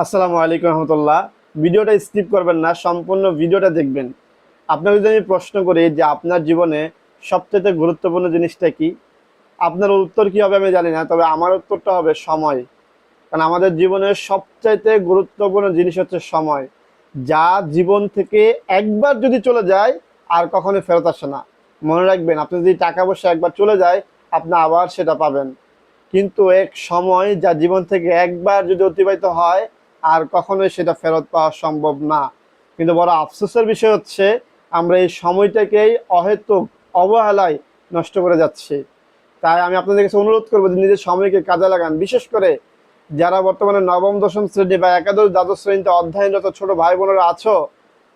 আসসালামু আলাইকুম রহমতুল্লাহ। ভিডিওটা স্কিপ করবেন না, সম্পূর্ণ ভিডিওটা দেখবেন। আপনাকে যদি আমি প্রশ্ন করি যে আপনার জীবনে সবচেয়ে গুরুত্বপূর্ণ জিনিসটা কি, আপনার উত্তর কি হবে আমি জানি না, তবে আমার উত্তরটা হবে সময়। কারণ আমাদের জীবনের সবচাইতে গুরুত্বপূর্ণ জিনিস হচ্ছে সময়, যা জীবন থেকে একবার যদি চলে যায় আর কখনো ফেরত আসে না। মনে রাখবেন, আপনি যদি টাকা পয়সা একবার চলে যায় আপনি আবার সেটা পাবেন, কিন্তু এক সময় যা জীবন থেকে একবার যদি অতিবাহিত হয় আর কখনোই সেটা ফেরত পাওয়া সম্ভব না। কিন্তু বড় আফসোসের বিষয় হচ্ছে আমরা এই সময়টাকেই অহেতুক অবহেলায় নষ্ট করে যাচ্ছি। তাই আমি আপনাদের কাছে অনুরোধ করবো যে নিজের সময়কে কাজে লাগান। বিশেষ করে যারা বর্তমানে নবম দশম শ্রেণী বা একাদশ দ্বাদশ শ্রেণীতে অধ্যয়নরত ছোট ভাই বোনেরা আছো,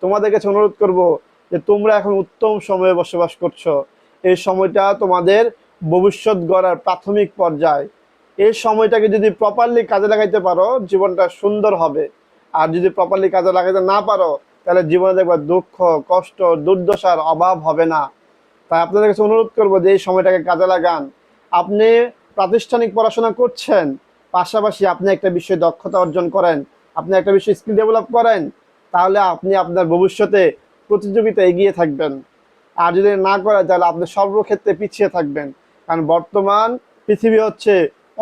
তোমাদের কাছে অনুরোধ করব যে তোমরা এখন উত্তম সময়ে বসবাস করছো। এই সময়টা তোমাদের ভবিষ্যৎ গড়ার প্রাথমিক পর্যায়। এই সময়টাকে যদি প্রপারলি কাজে লাগাইতে পারো জীবনটা সুন্দর হবে, আর যদি প্রপারলি কাজে লাগাইতে না পারো তাহলে জীবনে দেখবা দুঃখ, কষ্ট, দুর্দশার অভাব হবে না। তাই আপনাদের কাছে অনুরোধ করবো যে এই সময়টাকে কাজে লাগান। আপনি প্রাতিষ্ঠানিক পড়াশোনা করছেন, পাশাপাশি আপনি একটা বিষয়ে দক্ষতা অর্জন করেন, আপনি একটা বিষয়ে স্কিল ডেভেলপ করেন, তাহলে আপনি আপনার ভবিষ্যতে প্রতিযোগিতা এগিয়ে থাকবেন। আর যদি না করেন তাহলে আপনি সর্বক্ষেত্রে পিছিয়ে থাকবেন। কারণ বর্তমান পৃথিবী হচ্ছে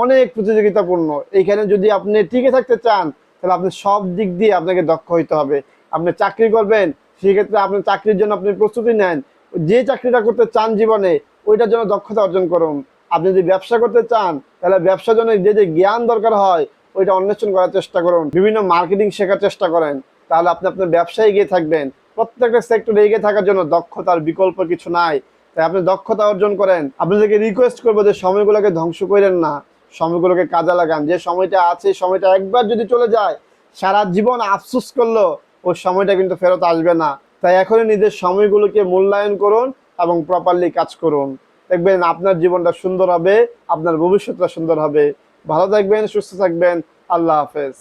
অনেক প্রতিযোগিতাপূর্ণ। এইখানে যদি আপনি টিকে থাকতে চান তাহলে আপনি সব দিক দিয়ে আপনাকে দক্ষ হইতে হবে। আপনি চাকরি করবেন, সেক্ষেত্রে আপনার চাকরির জন্য আপনি প্রস্তুতি নেন। যে চাকরিটা করতে চান জীবনে ওইটার জন্য দক্ষতা অর্জন করুন। আপনি যদি ব্যবসা করতে চান তাহলে ব্যবসার জন্য যে যে জ্ঞান দরকার হয় ওইটা অন্বেষণ করার চেষ্টা করুন, বিভিন্ন মার্কেটিং শেখার চেষ্টা করেন। তাহলে আপনি আপনার ব্যবসায় এগিয়ে থাকবেন। প্রত্যেকটা সেক্টরে এগিয়ে থাকার জন্য দক্ষতার বিকল্প কিছু নাই। তাই আপনি দক্ষতা অর্জন করেন। আপনাদেরকে রিকোয়েস্ট করবো যে সময়গুলোকে ধ্বংস করেন না, সময়গুলোকে কাজে লাগান। যে সময়টা আছে সময়টা একবার যদি চলে যায় সারা জীবন আফসোস করলো ওই সময়টা কিন্তু ফেরত আসবে না। তাই এখনই নিজের সময়গুলোকে মূল্যায়ন করুন এবং প্রপারলি কাজ করুন। দেখবেন আপনার জীবনটা সুন্দর হবে, আপনার ভবিষ্যৎটা সুন্দর হবে। ভালো থাকবেন, সুস্থ থাকবেন। আল্লাহ হাফেজ।